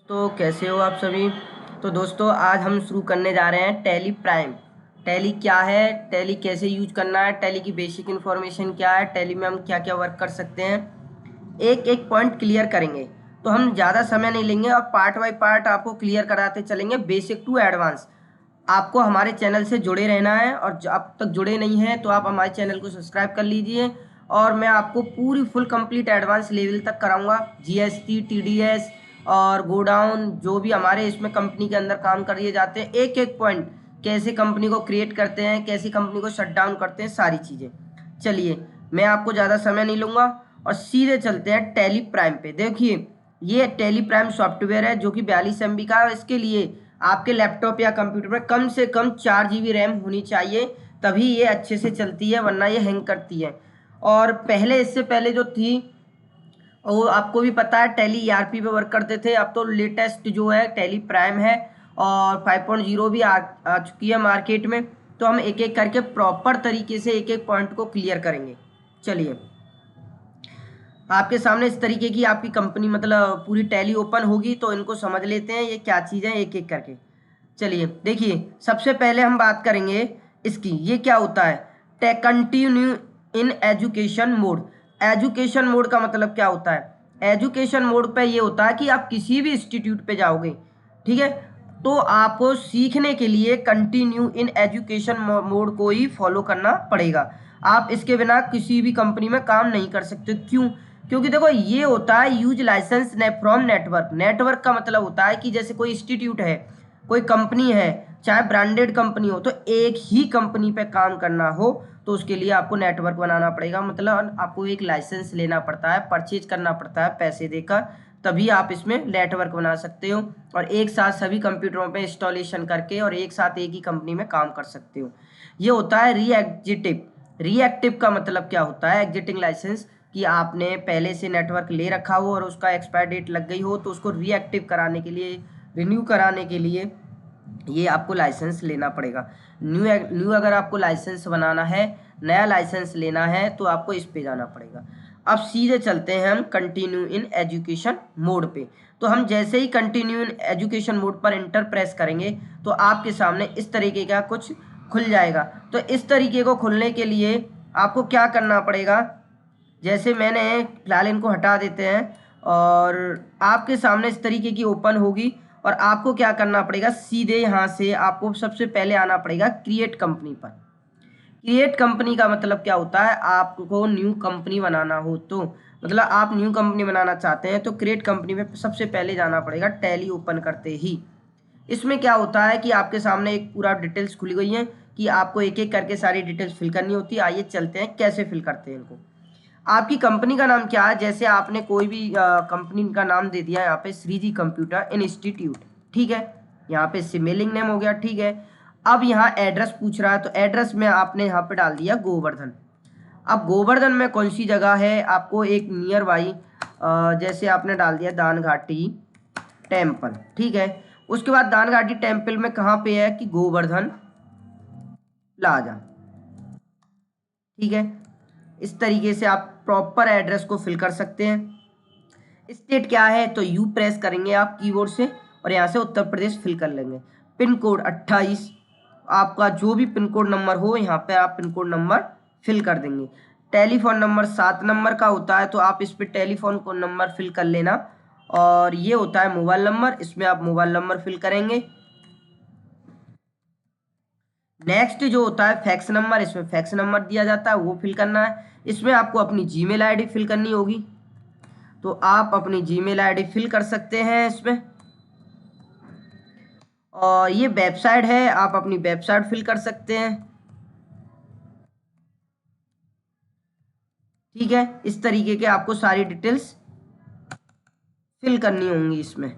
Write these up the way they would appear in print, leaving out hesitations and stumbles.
तो कैसे हो आप सभी। तो दोस्तों आज हम शुरू करने जा रहे हैं टैली प्राइम। टैली क्या है, टैली कैसे यूज करना है, टैली की बेसिक इन्फॉर्मेशन क्या है, टैली में हम क्या क्या वर्क कर सकते हैं, एक एक पॉइंट क्लियर करेंगे। तो हम ज़्यादा समय नहीं लेंगे और पार्ट बाय पार्ट आपको क्लियर कराते चलेंगे, बेसिक टू एडवांस। आपको हमारे चैनल से जुड़े रहना है और अब तक जुड़े नहीं हैं तो आप हमारे चैनल को सब्सक्राइब कर लीजिए। और मैं आपको पूरी फुल कंप्लीट एडवांस लेवल तक कराऊंगा, जीएसटी, टीडीएस और गोडाउन, जो भी हमारे इसमें कंपनी के अंदर काम करिए जाते हैं, एक एक पॉइंट, कैसे कंपनी को क्रिएट करते हैं, कैसे कंपनी को शट डाउन करते हैं, सारी चीज़ें। चलिए मैं आपको ज़्यादा समय नहीं लूँगा और सीधे चलते हैं टैली प्राइम पे। देखिए ये टैली प्राइम सॉफ्टवेयर है जो कि 42 MB का है। इसके लिए आपके लैपटॉप या कंप्यूटर में कम से कम 4 GB रैम होनी चाहिए, तभी ये अच्छे से चलती है, वरना ये हैंग करती है। और पहले, इससे पहले जो थी वो आपको भी पता है, टैली ERP पे वर्क करते थे। अब तो लेटेस्ट जो है टैली प्राइम है और 5.0 भी आ चुकी है मार्केट में। तो हम एक एक करके प्रॉपर तरीके से एक एक पॉइंट को क्लियर करेंगे। चलिए आपके सामने इस तरीके की आपकी कंपनी, मतलब पूरी टैली ओपन होगी, तो इनको समझ लेते हैं ये क्या चीज़ है एक एक करके। चलिए देखिए, सबसे पहले हम बात करेंगे इसकी, ये क्या होता है, continue in education mode. Education mode का मतलब क्या होता है, एजुकेशन मोड पे ये होता है कि आप किसी भी इंस्टीट्यूट पे जाओगे, ठीक है, तो आपको सीखने के लिए कंटिन्यू इन एजुकेशन मोड को ही फॉलो करना पड़ेगा। आप इसके बिना किसी भी कंपनी में काम नहीं कर सकते। क्यों? क्योंकि देखो ये होता है use licence from network. Network का मतलब होता है कि जैसे कोई इंस्टीट्यूट है, कोई कंपनी है, चाहे ब्रांडेड कंपनी हो, तो एक ही कंपनी पे काम करना हो तो उसके लिए आपको नेटवर्क बनाना पड़ेगा। मतलब आपको एक लाइसेंस लेना पड़ता है, परचेज करना पड़ता है पैसे देकर, तभी आप इसमें नेटवर्क बना सकते हो और एक साथ सभी कंप्यूटरों पे इंस्टॉलेशन करके और एक साथ एक ही कंपनी में काम कर सकते हो। ये होता है रीएग्जिटिव। रीएक्टिव का मतलब क्या होता है, एग्जिटिंग लाइसेंस, कि आपने पहले से नेटवर्क ले रखा हो और उसका एक्सपायर डेट लग गई हो, तो उसको रीएक्टिव कराने के लिए, रिन्यू कराने के लिए ये आपको लाइसेंस लेना पड़ेगा। न्यू अगर आपको लाइसेंस बनाना है, नया लाइसेंस लेना है, तो आपको इस पे जाना पड़ेगा। अब सीधे चलते हैं हम कंटिन्यू इन एजुकेशन मोड पे। तो हम जैसे ही कंटिन्यू इन एजुकेशन मोड पर इंटर प्रेस करेंगे तो आपके सामने इस तरीके का कुछ खुल जाएगा। तो इस तरीके को खुलने के लिए आपको क्या करना पड़ेगा, जैसे मैंने फिलहाल इनको हटा देते हैं और आपके सामने इस तरीके की ओपन होगी और आपको क्या करना पड़ेगा, सीधे यहाँ से आपको सबसे पहले आना पड़ेगा क्रिएट कंपनी पर। क्रिएट कंपनी का मतलब क्या होता है, आपको न्यू कंपनी बनाना हो, तो मतलब आप न्यू कंपनी बनाना चाहते हैं तो क्रिएट कंपनी में सबसे पहले जाना पड़ेगा टैली ओपन करते ही। इसमें क्या होता है कि आपके सामने एक पूरा डिटेल्स खुली गई है कि आपको एक एक करके सारी डिटेल्स फिल करनी होती है। आइए चलते हैं कैसे फिल करते हैं इनको। आपकी कंपनी का नाम क्या है, जैसे आपने कोई भी कंपनी का नाम दे दिया यहाँ पे श्रीजी कंप्यूटर इंस्टीट्यूट, ठीक है, यहाँ पे मेलिंग नेम हो गया, ठीक है। अब यहाँ एड्रेस पूछ रहा है, तो एड्रेस में आपने यहाँ पे डाल दिया गोवर्धन। अब गोवर्धन में कौन सी जगह है, आपको एक नियर बाई, जैसे आपने डाल दिया दान घाटी टेम्पल, ठीक है। उसके बाद दान घाटी टेम्पल में कहाँ पे है कि गोवर्धन प्लाजा, ठीक है। इस तरीके से आप प्रॉपर एड्रेस को फिल कर सकते हैं। स्टेट क्या है, तो यू प्रेस करेंगे आप कीबोर्ड से और यहाँ से उत्तर प्रदेश फिल कर लेंगे। पिन कोड 28, आपका जो भी पिन कोड नंबर हो यहाँ पे आप पिन कोड नंबर फिल कर देंगे। टेलीफोन नंबर 7 नंबर का होता है, तो आप इस पर टेलीफोन को नंबर फिल कर लेना। और ये होता है मोबाइल नंबर, इसमें आप मोबाइल नंबर फिल करेंगे। नेक्स्ट जो होता है फैक्स नंबर, इसमें फैक्स नंबर दिया जाता है, वो फिल करना है। इसमें आपको अपनी जीमेल आईडी फिल करनी होगी, तो आप अपनी जीमेल आईडी फिल कर सकते हैं इसमें। और ये वेबसाइट है, आप अपनी वेबसाइट फिल कर सकते हैं, ठीक है। इस तरीके के आपको सारी डिटेल्स फिल करनी होंगी इसमें,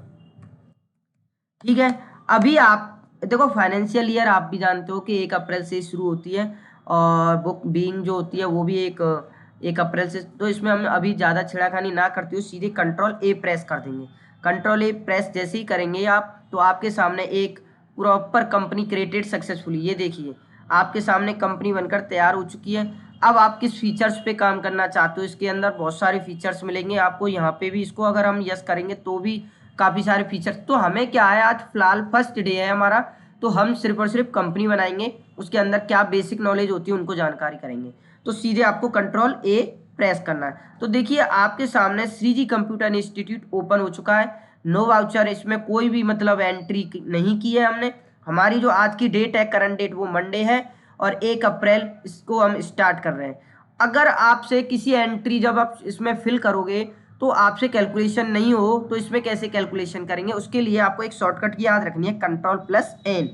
ठीक है। अभी आप देखो, फाइनेंशियल ईयर आप भी जानते हो कि 1 अप्रैल से शुरू होती है और बुक बीइंग जो होती है वो भी 1 अप्रैल से। तो इसमें हम अभी ज़्यादा छेड़ाखानी ना करते हुए सीधे Ctrl+A प्रेस कर देंगे। Ctrl+A प्रेस जैसे ही करेंगे आप, तो आपके सामने एक प्रॉपर कंपनी क्रिएटेड सक्सेसफुली, ये देखिए आपके सामने कंपनी बनकर तैयार हो चुकी है। अब आप किस फीचर्स पे काम करना चाहते हो, इसके अंदर बहुत सारे फीचर्स मिलेंगे आपको। यहाँ पे भी इसको अगर हम यस करेंगे तो भी काफ़ी सारे फीचर। तो हमें क्या है, आज फिलहाल फर्स्ट डे है हमारा, तो हम सिर्फ और सिर्फ कंपनी बनाएंगे, उसके अंदर क्या बेसिक नॉलेज होती है उनको जानकारी करेंगे। तो सीधे आपको कंट्रोल ए प्रेस करना है। तो देखिए आपके सामने श्रीजी कंप्यूटर इंस्टीट्यूट ओपन हो चुका है। नो वाउचर, इसमें कोई भी मतलब एंट्री नहीं की है हमने। हमारी जो आज की डेट है, करंट डेट, वो मंडे है और 1 अप्रैल इसको हम स्टार्ट कर रहे हैं। अगर आपसे किसी एंट्री जब आप इसमें फिल करोगे तो आपसे कैलकुलेशन नहीं हो तो इसमें कैसे कैलकुलेशन करेंगे, उसके लिए आपको एक शॉर्टकट की याद रखनी है, Ctrl+N।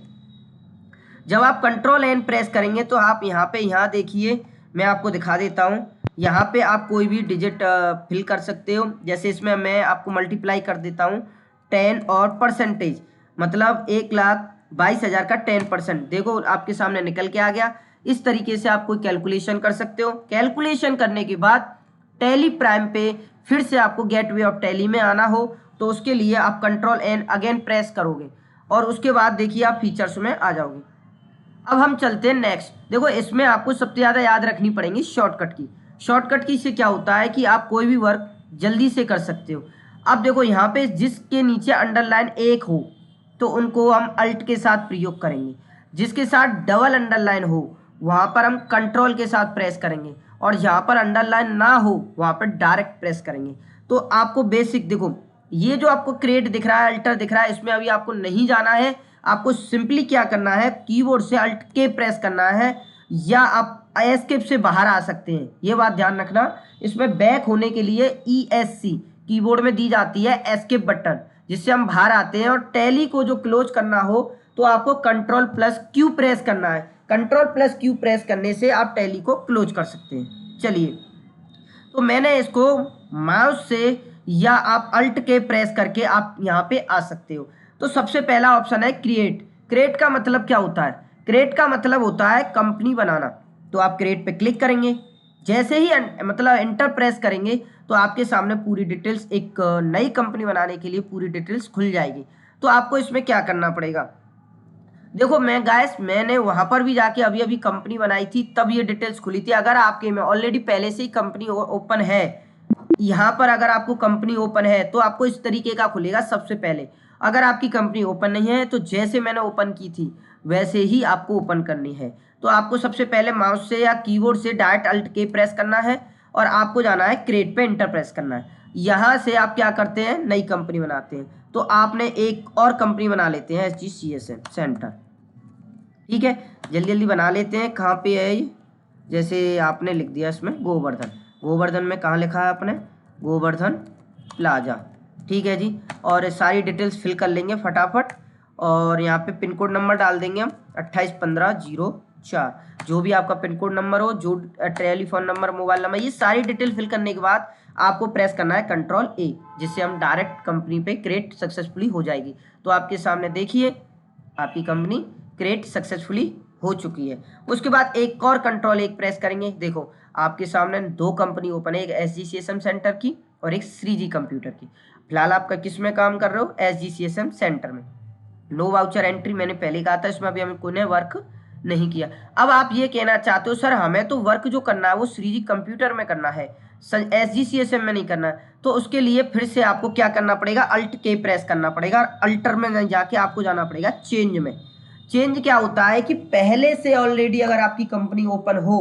जब आप Ctrl+N प्रेस करेंगे तो आप यहाँ देखिए, मैं आपको दिखा देता हूँ। यहाँ पे आप कोई भी डिजिट फिल कर सकते हो। जैसे इसमें मैं आपको मल्टीप्लाई कर देता हूँ 10 और परसेंटेज, मतलब 1,22,000 का 10%। देखो आपके सामने निकल के आ गया। इस तरीके से आप कोई कैलकुलेशन कर सकते हो। कैलकुलेशन करने के बाद टैली प्राइम पे फिर से आपको गेटवे ऑफ टैली में आना हो तो उसके लिए आप Ctrl+N अगेन प्रेस करोगे और उसके बाद देखिए आप फीचर्स में आ जाओगे। अब हम चलते हैं नेक्स्ट। देखो इसमें आपको सबसे ज़्यादा याद रखनी पड़ेगी शॉर्टकट की। शॉर्टकट की से क्या होता है कि आप कोई भी वर्क जल्दी से कर सकते हो। अब देखो यहाँ पे जिसके नीचे अंडरलाइन 1 हो तो उनको हम अल्ट के साथ प्रयोग करेंगे, जिसके साथ डबल अंडरलाइन हो वहाँ पर हम कंट्रोल के साथ प्रेस करेंगे और यहाँ पर अंडरलाइन ना हो वहाँ पर डायरेक्ट प्रेस करेंगे। तो आपको बेसिक देखो, ये जो आपको क्रिएट दिख रहा है, अल्टर दिख रहा है, इसमें अभी आपको नहीं जाना है। आपको सिंपली क्या करना है, कीबोर्ड से अल्ट के प्रेस करना है या आप एस्केप से बाहर आ सकते हैं, ये बात ध्यान रखना। इसमें बैक होने के लिए ESC कीबोर्ड में दी जाती है एस्केप बटन, जिससे हम बाहर आते हैं। और टैली को जो क्लोज करना हो तो आपको Ctrl+Q प्रेस करना है। Ctrl+Q प्रेस करने से आप टैली को क्लोज कर सकते हैं। चलिए, तो मैंने इसको माउस से या आप अल्ट के प्रेस करके आप यहाँ पे आ सकते हो। तो सबसे पहला ऑप्शन है क्रिएट। क्रिएट का मतलब क्या होता है? क्रिएट का मतलब होता है कंपनी बनाना। तो आप क्रिएट पे क्लिक करेंगे, जैसे ही मतलब एंटर प्रेस करेंगे तो आपके सामने पूरी डिटेल्स, एक नई कंपनी बनाने के लिए पूरी डिटेल्स खुल जाएगी। तो आपको इसमें क्या करना पड़ेगा, देखो मैंने वहां पर भी जाके अभी अभी कंपनी बनाई थी, तब ये डिटेल्स खुली थी। अगर आपके में ऑलरेडी पहले से ही कंपनी ओपन है, यहाँ पर अगर आपको कंपनी ओपन है तो आपको इस तरीके का खुलेगा सबसे पहले। अगर आपकी कंपनी ओपन नहीं है तो जैसे मैंने ओपन की थी वैसे ही आपको ओपन करनी है। तो आपको सबसे पहले माउस से या कीबोर्ड से डायरेक्ट अल्ट के प्रेस करना है और आपको जाना है क्रिएट पे एंटर प्रेस करना है। यहाँ से आप क्या करते हैं, नई कंपनी बनाते हैं। तो आपने एक और कंपनी बना लेते हैं, SGCSM सेंटर। ठीक है, जल्दी जल्दी बना लेते हैं। कहाँ पे है ये, जैसे आपने लिख दिया इसमें गोवर्धन। गोवर्धन में कहाँ लिखा है आपने, गोवर्धन प्लाजा। ठीक है जी, और सारी डिटेल्स फिल कर लेंगे फटाफट। और यहाँ पे पिन कोड नंबर डाल देंगे हम 281504, जो भी आपका पिन कोड नंबर हो, जो टेलीफोन नंबर, मोबाइल नंबर, ये सारी डिटेल फिल करने के बाद आपको प्रेस करना है Ctrl+A, जिससे हम डायरेक्ट कंपनी पे क्रिएट सक्सेसफुली हो जाएगी। तो आपके सामने देखिए आपकी कंपनी क्रिएट सक्सेसफुली हो चुकी है। उसके बाद एक और Ctrl+1 प्रेस करेंगे। देखो आपके सामने 2 कंपनी ओपन है, एक SGCSM सेंटर की और एक श्रीजी कंप्यूटर की। फिलहाल आपका किस में काम कर रहे हो, SGCSM सेंटर में। नो वाउचर एंट्री मैंने पहले कहा था, इसमें अभी हमें कोई वर्क नहीं किया। अब आप ये कहना चाहते हो सर हमें तो वर्क जो करना है वो श्रीजी कंप्यूटर में करना है, SGCSM में नहीं करना है। तो उसके लिए फिर से आपको क्या करना पड़ेगा, अल्ट के प्रेस करना पड़ेगा। अल्टर में जाके आपको जाना पड़ेगा चेंज में। चेंज क्या होता है कि पहले से ऑलरेडी अगर आपकी कंपनी ओपन हो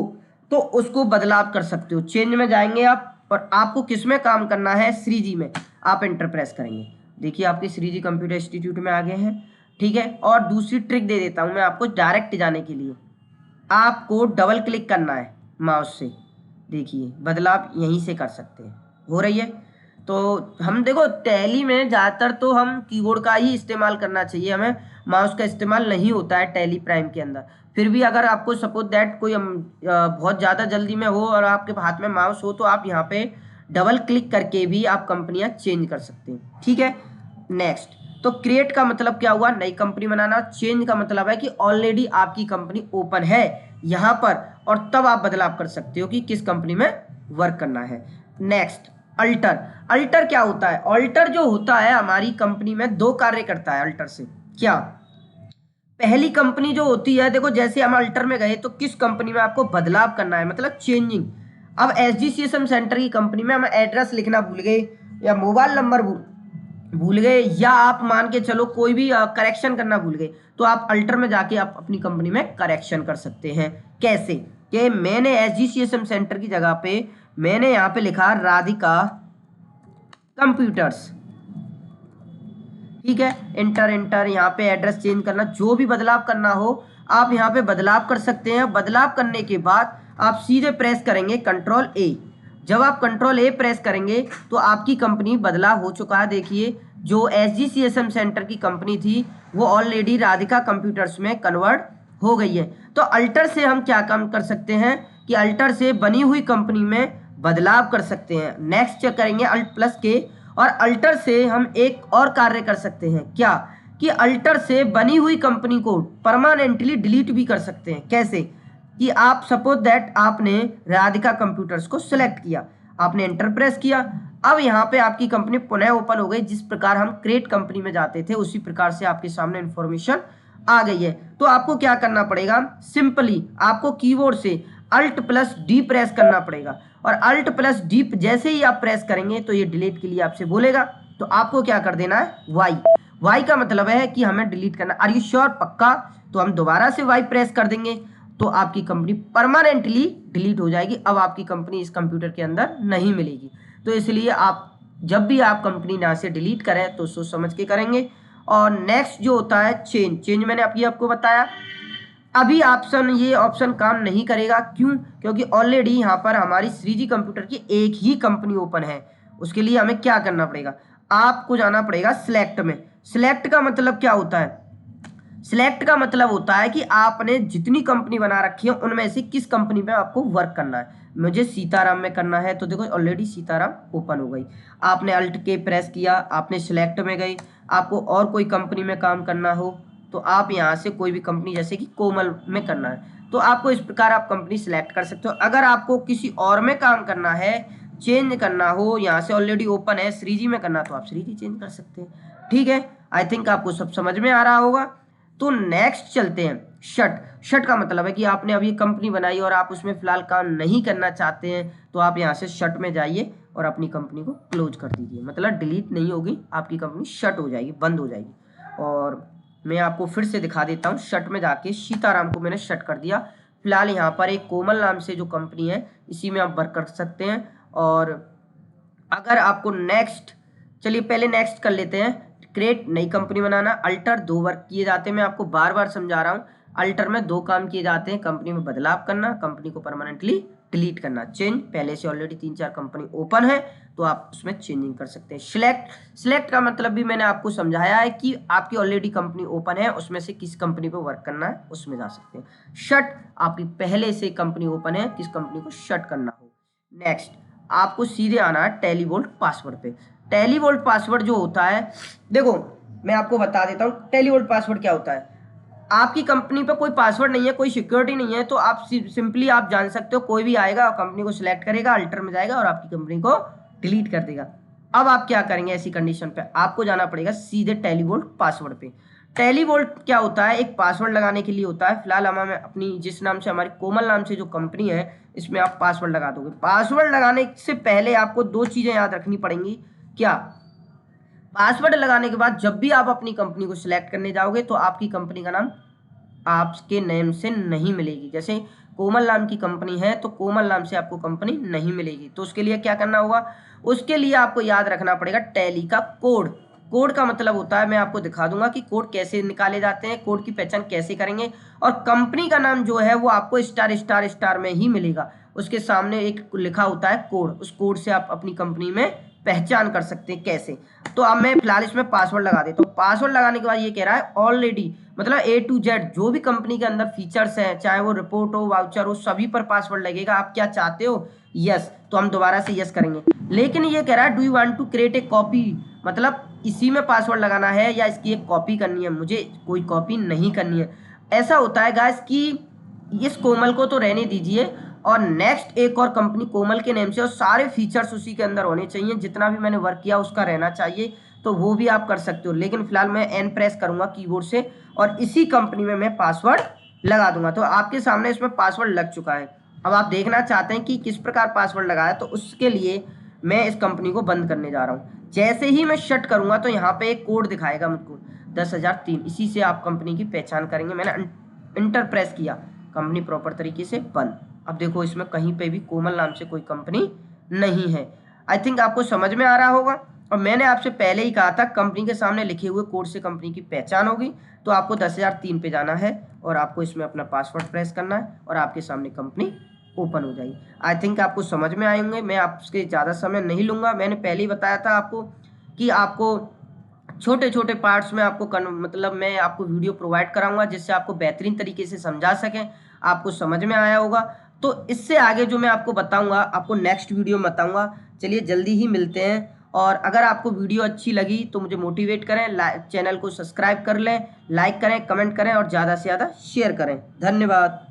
तो उसको बदलाव कर सकते हो। चेंज में जाएंगे आप और आपको किस में काम करना है, श्रीजी में। आप एंटर प्रेस करेंगे, देखिए आपके श्रीजी कंप्यूटर इंस्टीट्यूट में आ गए हैं। ठीक है, और दूसरी ट्रिक दे देता हूं मैं आपको डायरेक्ट जाने के लिए। आपको डबल क्लिक करना है माउस से, देखिए बदलाव यहीं से कर सकते हैं, हो रही है। तो हम देखो टैली में ज़्यादातर तो हम कीबोर्ड का ही इस्तेमाल करना चाहिए, हमें माउस का इस्तेमाल नहीं होता है टैली प्राइम के अंदर। फिर भी अगर आपको सपोज दैट कोई बहुत ज़्यादा जल्दी में हो और आपके हाथ में माउस हो तो आप यहाँ पे डबल क्लिक करके भी आप कंपनियाँ चेंज कर सकते हैं। ठीक है, नेक्स्ट। तो क्रिएट का मतलब क्या हुआ, नई कंपनी बनाना। चेंज का मतलब है कि ऑलरेडी आपकी कंपनी ओपन है यहाँ पर और तब आप बदलाव कर सकते हो कि किस कंपनी में वर्क करना है। Next, alter. अल्टर क्या होता है, अल्टर जो होता है हमारी कंपनी में 2 कार्य करता है अल्टर से। क्या, पहली कंपनी जो होती है, देखो जैसे हम अल्टर में गए तो किस कंपनी में आपको बदलाव करना है, मतलब चेंजिंग। अब SGCSM सेंटर की कंपनी में हम एड्रेस लिखना भूल गए या मोबाइल नंबर भूल गए, या आप मान के चलो कोई भी करेक्शन करना भूल गए, तो आप अल्टर में जाके आप अपनी कंपनी में करेक्शन कर सकते हैं। कैसे कि मैंने SGCSM सेंटर की जगह पे मैंने यहाँ पे लिखा राधिका कंप्यूटर्स, ठीक है। इंटर इंटर यहाँ पे एड्रेस चेंज करना, जो भी बदलाव करना हो आप यहाँ पे बदलाव कर सकते हैं। बदलाव करने के बाद आप सीधे प्रेस करेंगे कंट्रोल A। जब आप कंट्रोल A प्रेस करेंगे तो आपकी कंपनी बदलाव हो चुका है। देखिए जो SGCSM सेंटर की कंपनी थी वो ऑलरेडी राधिका कंप्यूटर्स में कन्वर्ट हो गई है। तो अल्टर से हम क्या काम कर सकते हैं कि अल्टर से बनी हुई कंपनी में बदलाव कर सकते हैं। नेक्स्ट चेक करेंगे Alt+K, और अल्टर से हम एक और कार्य कर सकते हैं, क्या कि अल्टर से बनी हुई कंपनी को परमानेंटली डिलीट भी कर सकते हैं। कैसे कि आप सपोज दैट आपने राधिका कंप्यूटर्स को सिलेक्ट किया, आपने एंटर प्रेस किया, अब यहाँ पे आपकी कंपनी पुनः ओपन हो गई। जिस प्रकार हम क्रिएट कंपनी में जाते थे उसी प्रकार से आपके सामने इंफॉर्मेशन आ गई है। तो आपको क्या करना पड़ेगा, सिंपली आपको कीबोर्ड से Alt+D प्रेस करना पड़ेगा, और Alt+D जैसे ही आप प्रेस करेंगे तो ये डिलीट के लिए आपसे बोलेगा। तो आपको क्या कर देना है, वाई का मतलब है कि हमें डिलीट करना। आर यू श्योर, पक्का? तो हम दोबारा से वाई प्रेस कर देंगे तो आपकी कंपनी परमानेंटली डिलीट हो जाएगी। अब आपकी कंपनी इस कंप्यूटर के अंदर नहीं मिलेगी। तो इसलिए आप जब भी आप कंपनी यहाँ से डिलीट करें तो सोच समझ के करेंगे। और नेक्स्ट जो होता है चेंज मैंने आपको बताया। अभी ये ऑप्शन काम नहीं करेगा, क्यों? क्योंकि ऑलरेडी यहाँ पर हमारी श्रीजी कंप्यूटर की एक ही कंपनी ओपन है। उसके लिए हमें क्या करना पड़ेगा, आपको जाना पड़ेगा सिलेक्ट में। सिलेक्ट का मतलब क्या होता है, सिलेक्ट का मतलब होता है कि आपने जितनी कंपनी बना रखी है उनमें से किस कंपनी में आपको वर्क करना है। मुझे सीताराम में करना है, तो देखो ऑलरेडी सीताराम ओपन हो गई। आपने Alt+K प्रेस किया, आपने सिलेक्ट में गई। आपको और कोई कंपनी में काम करना हो तो आप यहाँ से कोई भी कंपनी, जैसे कि कोमल में करना है, तो आपको इस प्रकार आप कंपनी सिलेक्ट कर सकते हो। अगर आपको किसी और में काम करना है, चेंज करना हो, यहाँ से ऑलरेडी ओपन है श्रीजी में करना, तो आप श्रीजी चेंज कर सकते हैं। ठीक है, आई थिंक आपको सब समझ में आ रहा होगा। तो नेक्स्ट चलते हैं शट का मतलब है कि आपने अभी कंपनी बनाई और आप उसमें फिलहाल काम नहीं करना चाहते हैं, तो आप यहाँ से शट में जाइए और अपनी कंपनी को क्लोज कर दीजिए। मतलब डिलीट नहीं होगी, आपकी कंपनी शट हो जाएगी, बंद हो जाएगी। और मैं आपको फिर से दिखा देता हूँ। शट में जाके सीताराम को मैंने शट कर दिया। फिलहाल यहाँ पर एक कोमल नाम से जो कंपनी है इसी में आप वर्क कर सकते हैं। और अगर आपको नेक्स्ट, चलिए पहले नेक्स्ट कर लेते हैं। क्रिएट नई कंपनी बनाना, अल्टर 2 वर्क किए जाते हैं। मैं आपको बार बार समझा रहा हूँ, अल्टर में 2 काम किए जाते हैं, कंपनी में बदलाव करना, कंपनी को परमानेंटली डिलीट करना। चेंज, पहले से ऑलरेडी 3-4 कंपनी ओपन है तो आप उसमें चेंजिंग कर सकते हैं। सिलेक्ट का मतलब भी मैंने आपको समझाया है कि आपकी ऑलरेडी कंपनी ओपन है, उसमें से किस कंपनी पे वर्क करना है उसमें जा सकते हैं। शट, आपकी पहले से कंपनी ओपन है, किस कंपनी को शट करना हो। नेक्स्ट आपको सीधे आना है टेलीवोल्ट पासवर्ड पे। टेलीवोल्ट पासवर्ड जो होता है, देखो मैं आपको बता देता हूँ टेलीवोल्ट पासवर्ड क्या होता है। आपकी कंपनी पे कोई पासवर्ड नहीं है, कोई सिक्योरिटी नहीं है, तो आप सिंपली आप जान सकते हो, कोई भी आएगा कंपनी को सिलेक्ट करेगा, अल्टर में जाएगा और आपकी कंपनी को डिलीट कर देगा। अब आप क्या करेंगे, ऐसी कंडीशन पे आपको जाना पड़ेगा सीधे टेलीवोल्ट पासवर्ड पे। टेलीवोल्ट क्या होता है, एक पासवर्ड लगाने के लिए होता है। फिलहाल हम अपनी जिस नाम से, हमारी कोमल नाम से जो कंपनी है, इसमें आप पासवर्ड लगा दोगे। पासवर्ड लगाने से पहले आपको 2 चीजें याद रखनी पड़ेंगी। क्या? पासवर्ड लगाने के बाद जब भी आप अपनी कंपनी को सिलेक्ट करने जाओगे तो आपकी कंपनी का नाम आपके नेम से नहीं मिलेगी। जैसे कोमल नाम की कंपनी है तो कोमल नाम से आपको कंपनी नहीं मिलेगी। तो उसके लिए क्या करना होगा, उसके लिए आपको याद रखना पड़ेगा टैली का कोड। कोड का मतलब होता है, मैं आपको दिखा दूंगा कि कोड कैसे निकाले जाते हैं, कोड की पहचान कैसे करेंगे। और कंपनी का नाम जो है वो आपको स्टार स्टार स्टार में ही मिलेगा, उसके सामने एक लिखा होता है कोड, उस कोड से आप अपनी कंपनी में पहचान कर सकते हैं। कैसे? तो अब मैं फिलहाल इसमें पासवर्ड लगा देता हूँ। पासवर्ड लगाने के बाद ये कह रहा है ऑलरेडी, मतलब A to Z जो भी कंपनी के अंदर फीचर्स हैं, चाहे वो रिपोर्ट हो, वाउचर हो, सभी पर पासवर्ड लगेगा। आप क्या चाहते हो, यस, तो हम दोबारा से यस करेंगे। लेकिन ये कह रहा है do you want to create a copy, मतलब इसी में पासवर्ड लगाना है या इसकी एक कॉपी करनी है। मुझे कोई कॉपी नहीं करनी है। ऐसा होता है गाइस कि इस कोमल को तो रहने दीजिए और नेक्स्ट एक और कंपनी कोमल के नेम से, और सारे फीचर्स उसी के अंदर होने चाहिए, जितना भी मैंने वर्क किया उसका रहना चाहिए, तो वो भी आप कर सकते हो। लेकिन फिलहाल मैं एन प्रेस करूंगा कीबोर्ड से और इसी कंपनी में मैं पासवर्ड लगा दूंगा। तो आपके सामने इसमें पासवर्ड लग चुका है। अब आप देखना चाहते हैं कि किस प्रकार पासवर्ड लगाया, तो उसके लिए मैं इस कंपनी को बंद करने जा रहा हूँ। जैसे ही मैं शट करूँगा तो यहाँ पे एक कोड दिखाएगा मुझको 10,003, इसी से आप कंपनी की पहचान करेंगे। मैंने इंटर प्रेस किया, कंपनी प्रॉपर तरीके से बंद। अब देखो इसमें कहीं पे भी कोमल नाम से कोई कंपनी नहीं है। आई थिंक आपको समझ में आ रहा होगा। और मैंने आपसे पहले ही कहा था कंपनी के सामने लिखे हुए कोड से कंपनी की पहचान होगी। तो आपको 10,003 पे जाना है और आपको इसमें अपना पासवर्ड प्रेस करना है और आपके सामने कंपनी ओपन हो जाएगी। आई थिंक आपको समझ में आएंगे। मैं आपसे ज़्यादा समय नहीं लूँगा। मैंने पहले ही बताया था आपको कि आपको छोटे छोटे पार्ट्स में आपको मतलब मैं आपको वीडियो प्रोवाइड कराऊंगा जिससे आपको बेहतरीन तरीके से समझा सकें, आपको समझ में आया होगा। तो इससे आगे जो मैं आपको बताऊंगा आपको नेक्स्ट वीडियो में बताऊंगा। चलिए जल्दी ही मिलते हैं। और अगर आपको वीडियो अच्छी लगी तो मुझे मोटिवेट करें, चैनल को सब्सक्राइब कर लें, लाइक करें, कमेंट करें और ज़्यादा से ज़्यादा शेयर करें। धन्यवाद।